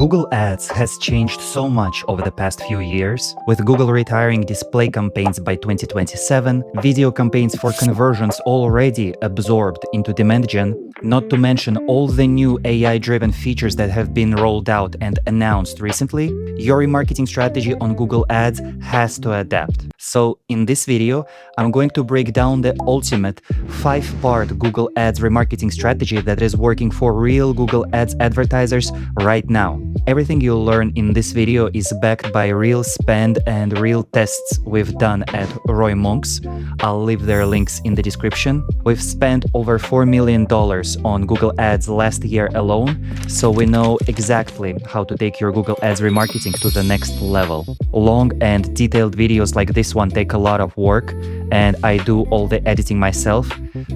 Google Ads has changed so much over the past few years, with Google retiring display campaigns by 2027, video campaigns for conversions already absorbed into demand gen, not to mention all the new AI-driven features that have been rolled out and announced recently. Your remarketing strategy on Google Ads has to adapt. So in this video, I'm going to break down the ultimate 5-part Google Ads remarketing strategy that is working for real Google Ads advertisers right now. Everything you'll learn in this video is backed by real spend and real tests we've done at ROImonks. I'll leave their links in the description. We've spent over $4 million on Google Ads last year alone, so we know exactly how to take your Google Ads remarketing to the next level. Long and detailed videos like this one take a lot of work, and I do all the editing myself.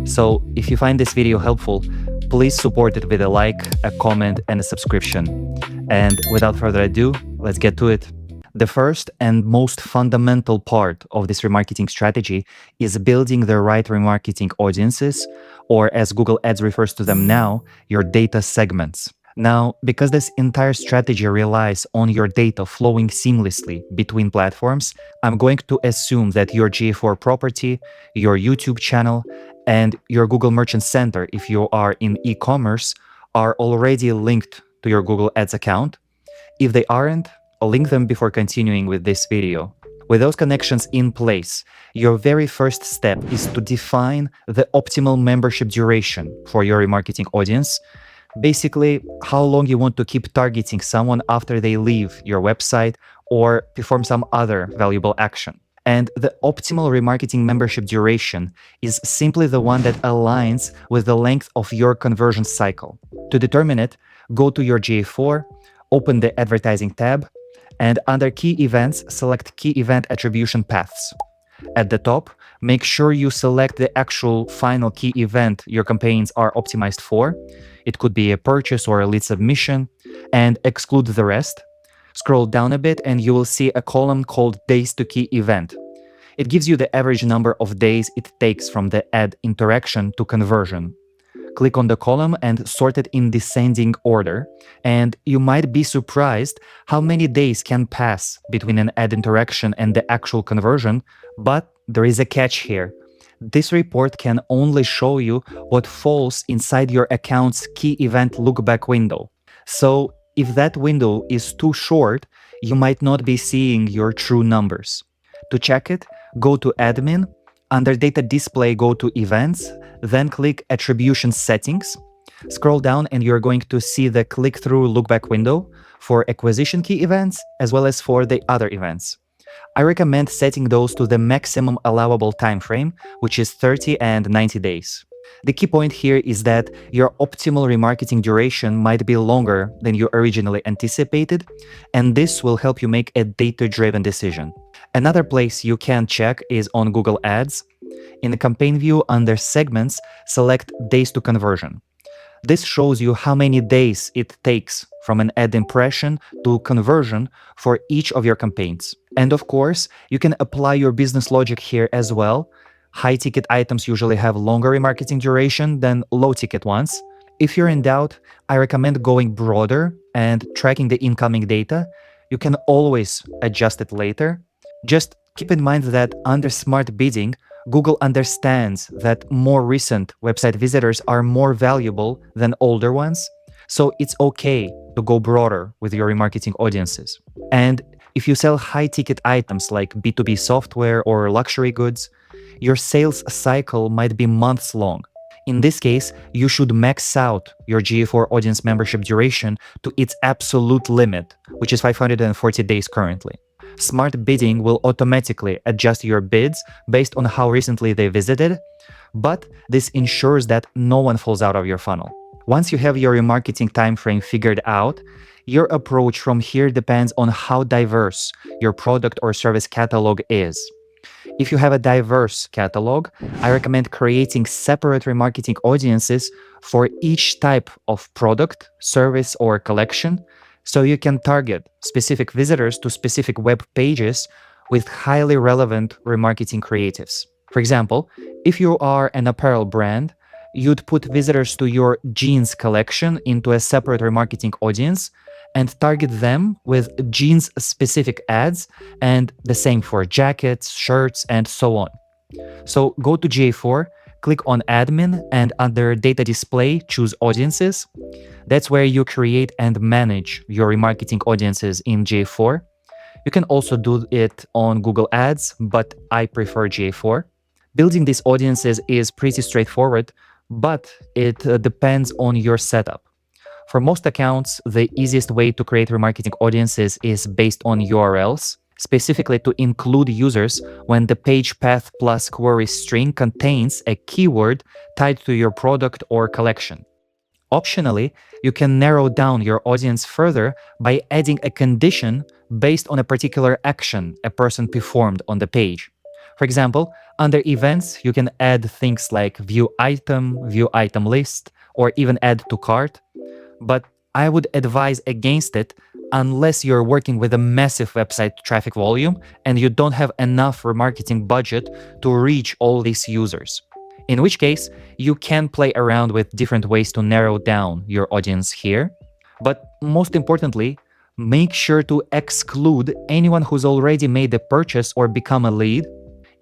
So if you find this video helpful, please support it with a like, a comment, and a subscription. And without further ado, let's get to it. The first and most fundamental part of this remarketing strategy is building the right remarketing audiences, or as Google Ads refers to them now, your data segments. Now, because this entire strategy relies on your data flowing seamlessly between platforms, I'm going to assume that your GA4 property, your YouTube channel, and your Google Merchant Center, if you are in e-commerce, are already linked to your Google Ads account. If they aren't, I'll link them before continuing with this video. With those connections in place, your very first step is to define the optimal membership duration for your remarketing audience. Basically, how long you want to keep targeting someone after they leave your website or perform some other valuable action. And the optimal remarketing membership duration is simply the one that aligns with the length of your conversion cycle. To determine it, go to your GA4, open the Advertising tab, and under Key Events, select Key Event Attribution Paths. At the top, make sure you select the actual final key event your campaigns are optimized for. It could be a purchase or a lead submission, and exclude the rest. Scroll down a bit and you will see a column called Days to Key Event. It gives you the average number of days it takes from the ad interaction to conversion. Click on the column and sort it in descending order, and you might be surprised how many days can pass between an ad interaction and the actual conversion, but there is a catch here. This report can only show you what falls inside your account's key event lookback window. So if that window is too short, you might not be seeing your true numbers. To check it, go to Admin, under Data Display go to Events, then click Attribution Settings. Scroll down and you're going to see the click-through lookback window for acquisition key events as well as for the other events. I recommend setting those to the maximum allowable time frame, which is 30 and 90 days. The key point here is that your optimal remarketing duration might be longer than you originally anticipated, and this will help you make a data-driven decision. Another place you can check is on Google Ads. In the campaign view under Segments, select Days to Conversion. This shows you how many days it takes from an ad impression to conversion for each of your campaigns. And of course, you can apply your business logic here as well. High-ticket items usually have longer remarketing duration than low-ticket ones. If you're in doubt, I recommend going broader and tracking the incoming data. You can always adjust it later. Just keep in mind that under Smart Bidding, Google understands that more recent website visitors are more valuable than older ones, so it's okay to go broader with your remarketing audiences. And if you sell high-ticket items like B2B software or luxury goods, your sales cycle might be months long. In this case, you should max out your GA4 audience membership duration to its absolute limit, which is 540 days currently. Smart Bidding will automatically adjust your bids based on how recently they visited, but this ensures that no one falls out of your funnel. Once you have your remarketing timeframe figured out, your approach from here depends on how diverse your product or service catalog is. If you have a diverse catalog, I recommend creating separate remarketing audiences for each type of product, service, or collection, so you can target specific visitors to specific web pages with highly relevant remarketing creatives. For example, if you are an apparel brand, you'd put visitors to your jeans collection into a separate remarketing audience and target them with jeans-specific ads, and the same for jackets, shirts, and so on. So go to GA4, click on Admin, and under Data Display, choose Audiences. That's where you create and manage your remarketing audiences in GA4. You can also do it on Google Ads, but I prefer GA4. Building these audiences is pretty straightforward, but it depends on your setup. For most accounts, the easiest way to create remarketing audiences is based on URLs, specifically to include users when the page path plus query string contains a keyword tied to your product or collection. Optionally, you can narrow down your audience further by adding a condition based on a particular action a person performed on the page. For example, under events, you can add things like view item list, or even add to cart. But I would advise against it unless you're working with a massive website traffic volume and you don't have enough remarketing budget to reach all these users. In which case, you can play around with different ways to narrow down your audience here. But most importantly, make sure to exclude anyone who's already made a purchase or become a lead.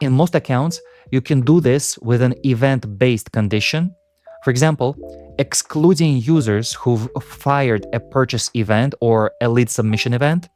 In most accounts, you can do this with an event-based condition. For example, excluding users who've fired a purchase event or a lead submission event.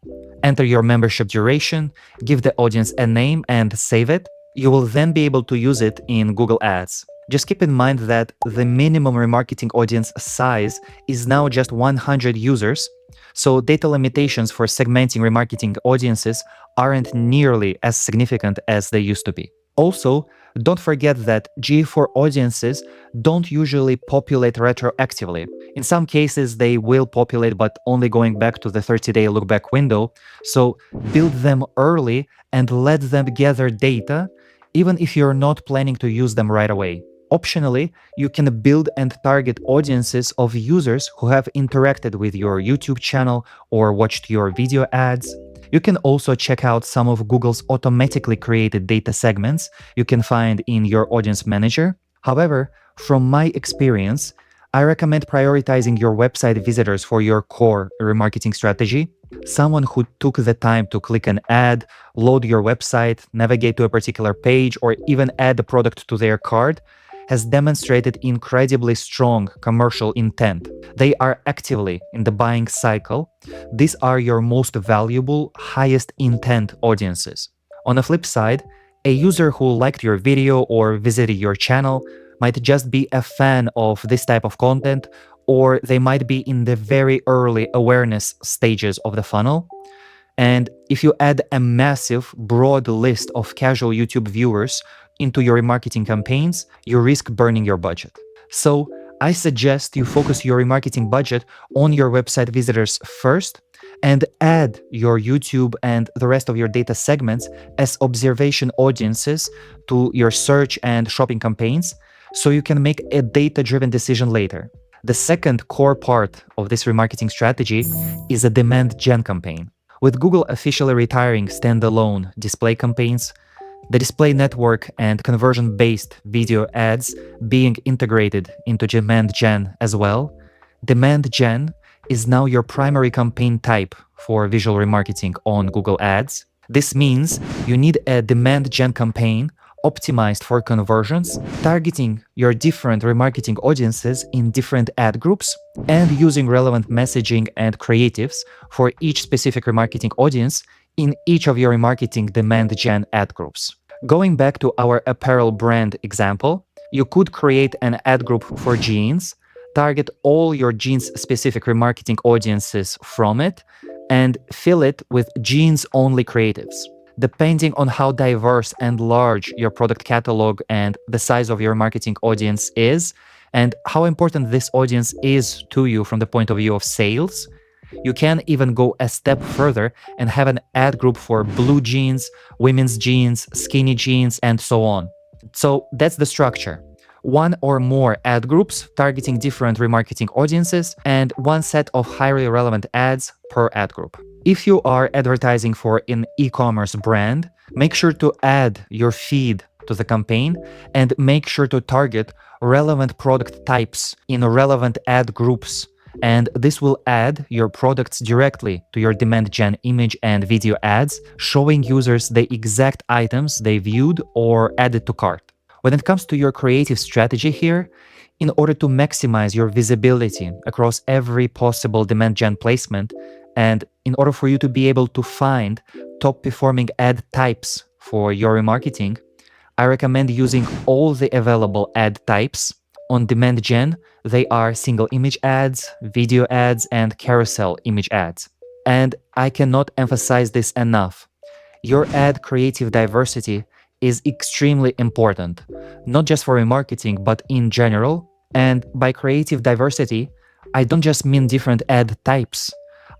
Enter your membership duration, give the audience a name, and save it. You will then be able to use it in Google Ads. Just keep in mind that the minimum remarketing audience size is now just 100 users, so data limitations for segmenting remarketing audiences aren't nearly as significant as they used to be. Also, don't forget that GA4 audiences don't usually populate retroactively. In some cases, they will populate, but only going back to the 30-day look-back window. So build them early and let them gather data, even if you're not planning to use them right away. Optionally, you can build and target audiences of users who have interacted with your YouTube channel or watched your video ads. You can also check out some of Google's automatically created data segments you can find in your audience manager. However, from my experience, I recommend prioritizing your website visitors for your core remarketing strategy. Someone who took the time to click an ad, load your website, navigate to a particular page, or even add a product to their cart has demonstrated incredibly strong commercial intent. They are actively in the buying cycle. These are your most valuable, highest intent audiences. On the flip side, a user who liked your video or visited your channel might just be a fan of this type of content, or they might be in the very early awareness stages of the funnel. And if you add a massive, broad list of casual YouTube viewers into your remarketing campaigns, you risk burning your budget. So I suggest you focus your remarketing budget on your website visitors first and add your YouTube and the rest of your data segments as observation audiences to your search and shopping campaigns so you can make a data-driven decision later. The second core part of this remarketing strategy is a demand gen campaign. With Google officially retiring standalone display campaigns, the display network and conversion-based video ads being integrated into demand gen as well, demand gen is now your primary campaign type for visual remarketing on Google Ads. This means you need a demand gen campaign optimized for conversions, targeting your different remarketing audiences in different ad groups, and using relevant messaging and creatives for each specific remarketing audience in each of your remarketing demand gen ad groups. Going back to our apparel brand example, you could create an ad group for jeans, target all your jeans-specific remarketing audiences from it, and fill it with jeans-only creatives. Depending on how diverse and large your product catalog and the size of your marketing audience is, and how important this audience is to you from the point of view of sales, you can even go a step further and have an ad group for blue jeans, women's jeans, skinny jeans, and so on. So that's the structure. One or more ad groups targeting different remarketing audiences, and one set of highly relevant ads per ad group. If you are advertising for an e-commerce brand, make sure to add your feed to the campaign and make sure to target relevant product types in relevant ad groups. And this will add your products directly to your demand gen image and video ads, showing users the exact items they viewed or added to cart. When it comes to your creative strategy here, in order to maximize your visibility across every possible demand gen placement, and in order for you to be able to find top performing ad types for your remarketing, I recommend using all the available ad types. On demand gen, they are single image ads, video ads, and carousel image ads. And I cannot emphasize this enough. Your ad creative diversity is extremely important, not just for remarketing, but in general. And by creative diversity, I don't just mean different ad types.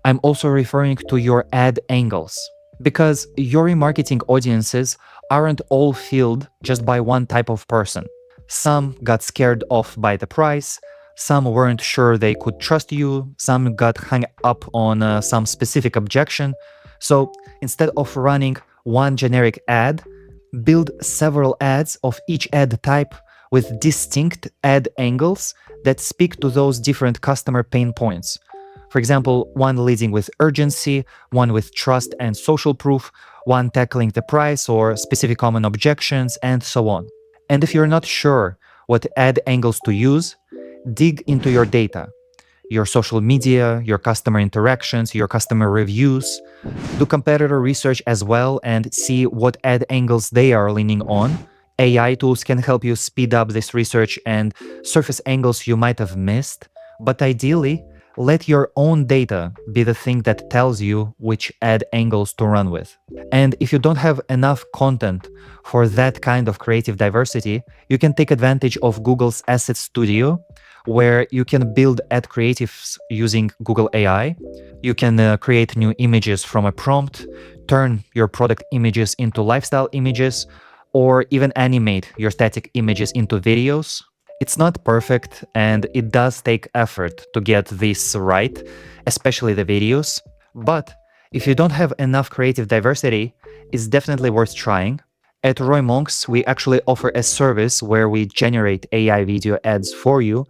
I'm also referring to your ad angles. Because your remarketing audiences aren't all filled just by one type of person. Some got scared off by the price, some weren't sure they could trust you, some got hung up on some specific objection. So instead of running one generic ad, build several ads of each ad type with distinct ad angles that speak to those different customer pain points. For example, one leading with urgency, one with trust and social proof, one tackling the price or specific common objections, and so on. And if you're not sure what ad angles to use, dig into your data, your social media, your customer interactions, your customer reviews. Do competitor research as well and see what ad angles they are leaning on. AI tools can help you speed up this research and surface angles you might have missed. But ideally, let your own data be the thing that tells you which ad angles to run with. And if you don't have enough content for that kind of creative diversity, you can take advantage of Google's Asset Studio, where you can build ad creatives using Google AI. You can create new images from a prompt, turn your product images into lifestyle images, or even animate your static images into videos. It's not perfect, and it does take effort to get this right, especially the videos. But if you don't have enough creative diversity, it's definitely worth trying. At ROImonks, we actually offer a service where we generate AI video ads for you,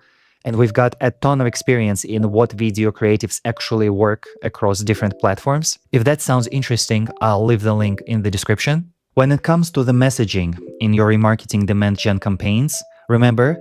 and we've got a ton of experience in what video creatives actually work across different platforms. If that sounds interesting, I'll leave the link in the description. When it comes to the messaging in your remarketing demand gen campaigns, remember,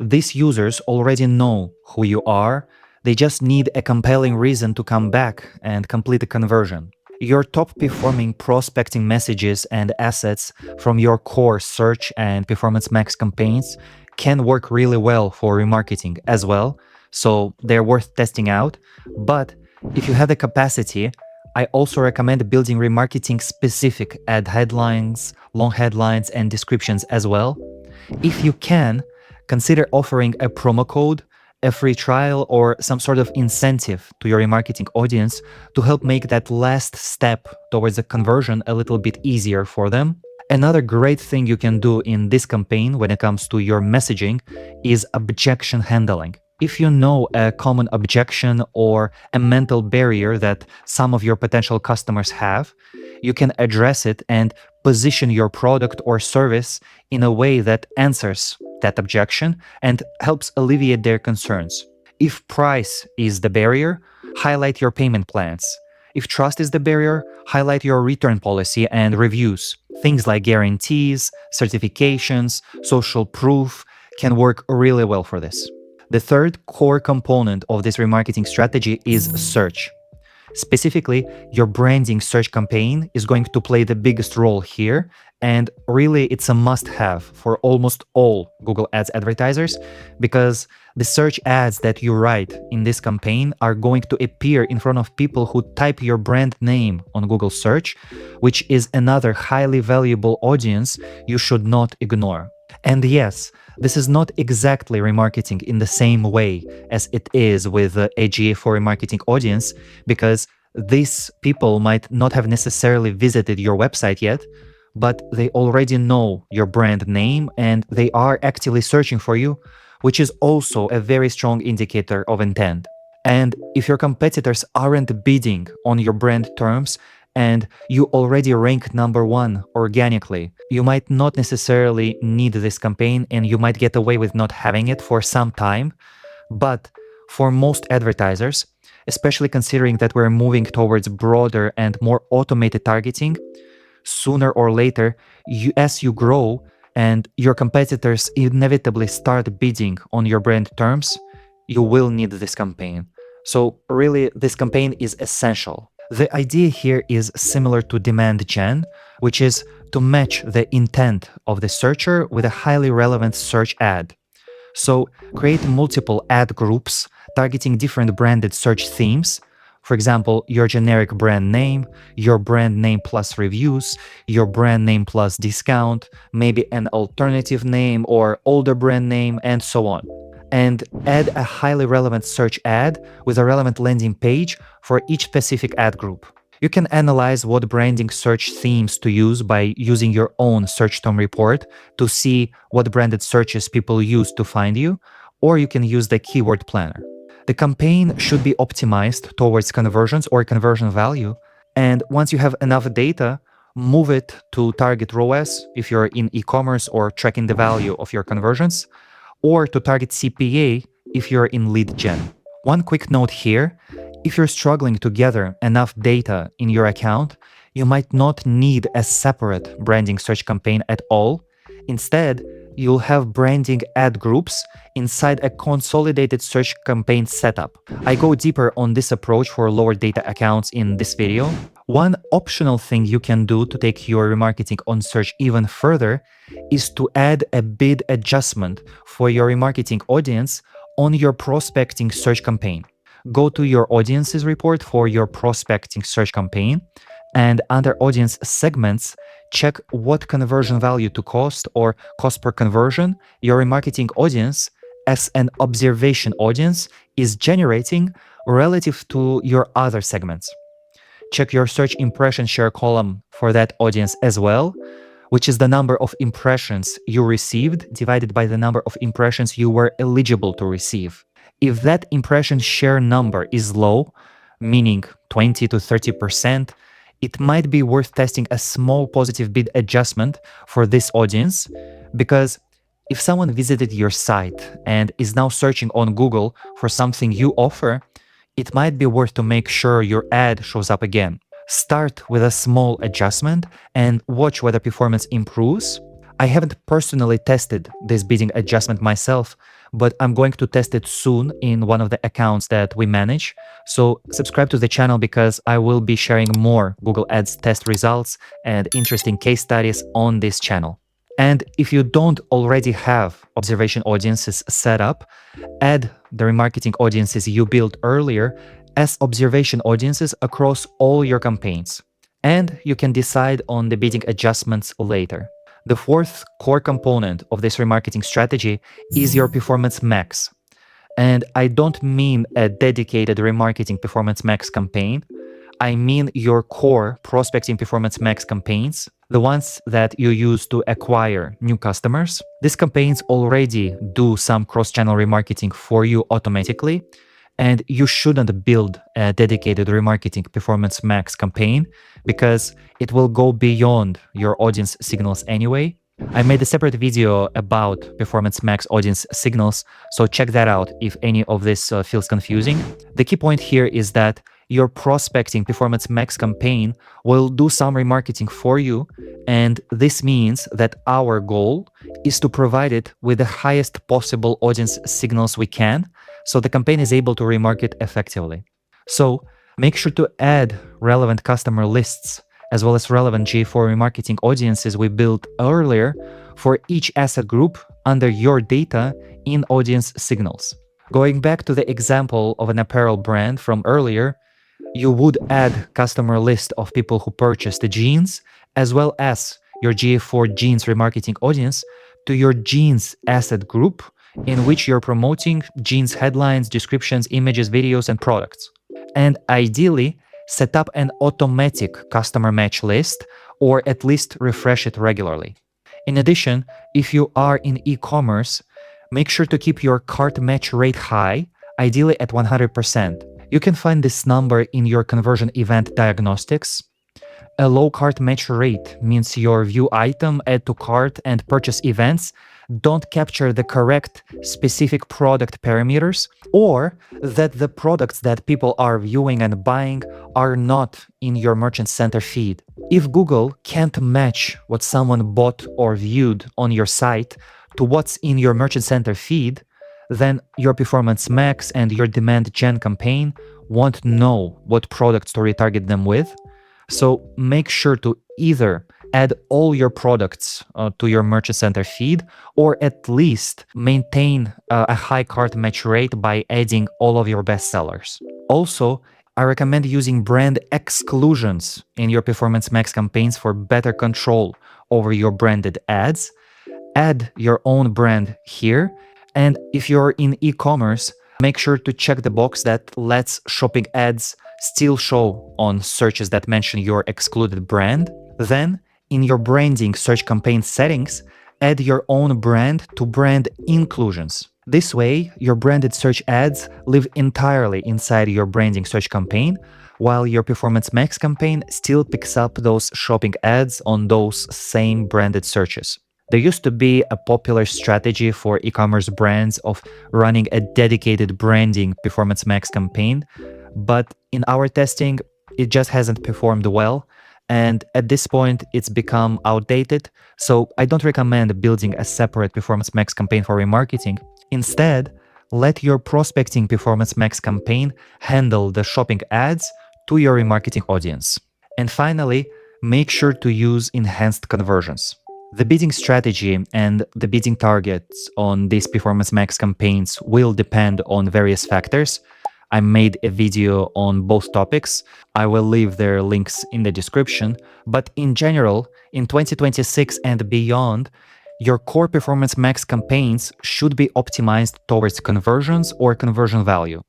these users already know who you are. They just need a compelling reason to come back and complete a conversion. Your top performing prospecting messages and assets from your core search and performance max campaigns can work really well for remarketing as well, so they're worth testing out. But if you have the capacity, I also recommend building remarketing specific ad headlines, long headlines, and descriptions as well. If you can, consider offering a promo code, a free trial, or some sort of incentive to your remarketing audience to help make that last step towards a conversion a little bit easier for them. Another great thing you can do in this campaign when it comes to your messaging is objection handling. If you know a common objection or a mental barrier that some of your potential customers have, you can address it and position your product or service in a way that answers that objection and helps alleviate their concerns. If price is the barrier, highlight your payment plans. If trust is the barrier, highlight your return policy and reviews. Things like guarantees, certifications, social proof can work really well for this. The third core component of this remarketing strategy is search. Specifically, your branding search campaign is going to play the biggest role here, and really it's a must-have for almost all Google Ads advertisers, because the search ads that you write in this campaign are going to appear in front of people who type your brand name on Google search, which is another highly valuable audience you should not ignore. And yes, this is not exactly remarketing in the same way as it is with a GA4 remarketing audience, because these people might not have necessarily visited your website yet, but they already know your brand name and they are actively searching for you, which is also a very strong indicator of intent. And if your competitors aren't bidding on your brand terms, and you already rank number one organically, you might not necessarily need this campaign and you might get away with not having it for some time. But for most advertisers, especially considering that we're moving towards broader and more automated targeting, sooner or later, as you grow and your competitors inevitably start bidding on your brand terms, you will need this campaign. So really, this campaign is essential. The idea here is similar to demand gen, which is to match the intent of the searcher with a highly relevant search ad. So create multiple ad groups targeting different branded search themes. For example, your generic brand name, your brand name plus reviews, your brand name plus discount, maybe an alternative name or older brand name, and so on. And add a highly relevant search ad with a relevant landing page for each specific ad group. You can analyze what branding search themes to use by using your own search term report to see what branded searches people use to find you, or you can use the keyword planner. The campaign should be optimized towards conversions or conversion value, and once you have enough data, move it to target ROAS if you're in e-commerce or tracking the value of your conversions, or to target CPA if you're in lead gen. One quick note here, if you're struggling to gather enough data in your account, you might not need a separate branding search campaign at all. Instead, you'll have branding ad groups inside a consolidated search campaign setup. I go deeper on this approach for lower data accounts in this video. One optional thing you can do to take your remarketing on search even further is to add a bid adjustment for your remarketing audience on your prospecting search campaign. Go to your audiences report for your prospecting search campaign, and under audience segments, check what conversion value to cost or cost per conversion your remarketing audience as an observation audience is generating relative to your other segments. Check your search impression share column for that audience as well, which is the number of impressions you received divided by the number of impressions you were eligible to receive. If that impression share number is low, meaning 20 to 30%, it might be worth testing a small positive bid adjustment for this audience, because if someone visited your site and is now searching on Google for something you offer, it might be worth to make sure your ad shows up again. Start with a small adjustment and watch whether performance improves. I haven't personally tested this bidding adjustment myself, but I'm going to test it soon in one of the accounts that we manage. So subscribe to the channel because I will be sharing more Google Ads test results and interesting case studies on this channel. And if you don't already have observation audiences set up, add the remarketing audiences you built earlier as observation audiences across all your campaigns. And you can decide on the bidding adjustments later. The fourth core component of this remarketing strategy is your Performance Max. And I don't mean a dedicated remarketing Performance Max campaign. I mean your core prospecting Performance Max campaigns, the ones that you use to acquire new customers. These campaigns already do some cross-channel remarketing for you automatically, and you shouldn't build a dedicated remarketing Performance Max campaign because it will go beyond your audience signals anyway. I made a separate video about Performance Max audience signals, so check that out if any of this feels confusing. The key point here is that your prospecting Performance Max campaign will do some remarketing for you, and this means that our goal is to provide it with the highest possible audience signals we can, so the campaign is able to remarket effectively. So make sure to add relevant customer lists as well as relevant GA4 remarketing audiences we built earlier for each asset group under your data in audience signals. Going back to the example of an apparel brand from earlier, you would add customer list of people who purchased the jeans as well as your GA4 jeans remarketing audience to your jeans asset group in which you're promoting jeans headlines, descriptions, images, videos, and products. And ideally, set up an automatic customer match list or at least refresh it regularly. In addition, if you are in e-commerce, make sure to keep your cart match rate high, ideally at 100%. You can find this number in your conversion event diagnostics. A low cart match rate means your view item, add to cart, and purchase events don't capture the correct specific product parameters, or that the products that people are viewing and buying are not in your Merchant Center feed. If Google can't match what someone bought or viewed on your site to what's in your Merchant Center feed, then your Performance Max and your Demand Gen campaign won't know what products to retarget them with. So make sure to either add all your products to your Merchant Center feed, or at least maintain a high cart match rate by adding all of your best sellers. Also, I recommend using brand exclusions in your Performance Max campaigns for better control over your branded ads. Add your own brand here. And if you're in e-commerce, make sure to check the box that lets shopping ads still show on searches that mention your excluded brand. Then, in your branding search campaign settings, add your own brand to brand inclusions. This way, your branded search ads live entirely inside your branding search campaign, while your Performance Max campaign still picks up those shopping ads on those same branded searches. There used to be a popular strategy for e-commerce brands of running a dedicated branding Performance Max campaign, but in our testing, it just hasn't performed well. And at this point, it's become outdated. So I don't recommend building a separate Performance Max campaign for remarketing. Instead, let your prospecting Performance Max campaign handle the shopping ads to your remarketing audience. And finally, make sure to use enhanced conversions. The bidding strategy and the bidding targets on these Performance Max campaigns will depend on various factors. I made a video on both topics. I will leave their links in the description. But in general, in 2026 and beyond, your core Performance Max campaigns should be optimized towards conversions or conversion value,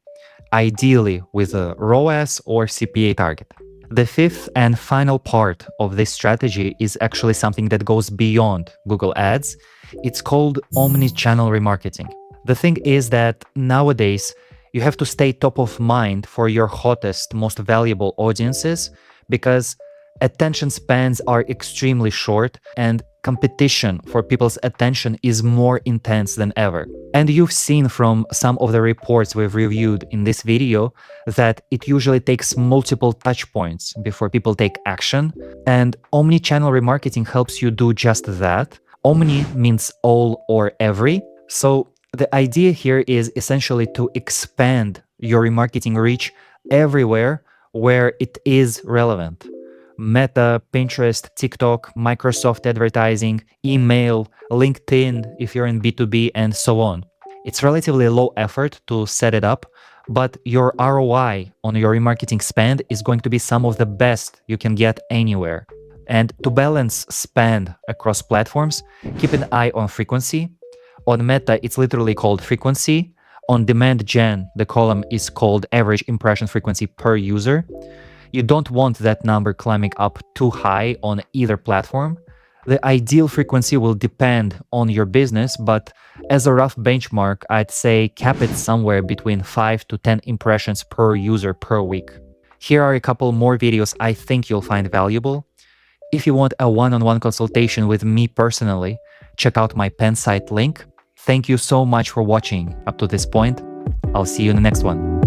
ideally with a ROAS or CPA target. The fifth and final part of this strategy is actually something that goes beyond Google Ads. It's called omni-channel remarketing. The thing is that nowadays, you have to stay top of mind for your hottest, most valuable audiences, because attention spans are extremely short and competition for people's attention is more intense than ever. And you've seen from some of the reports we've reviewed in this video that it usually takes multiple touch points before people take action. And omni-channel remarketing helps you do just that. Omni means all or every. So the idea here is essentially to expand your remarketing reach everywhere where it is relevant. Meta, Pinterest, TikTok, Microsoft advertising, email, LinkedIn if you're in B2B, and so on. It's relatively low effort to set it up, but your ROI on your remarketing spend is going to be some of the best you can get anywhere. And to balance spend across platforms, keep an eye on frequency. On Meta, it's literally called frequency. On Demand Gen, the column is called average impression frequency per user. You don't want that number climbing up too high on either platform. The ideal frequency will depend on your business, but as a rough benchmark, I'd say cap it somewhere between 5 to 10 impressions per user per week. Here are a couple more videos I think you'll find valuable. If you want a one-on-one consultation with me personally, check out my pen site link. Thank you so much for watching up to this point. I'll see you in the next one.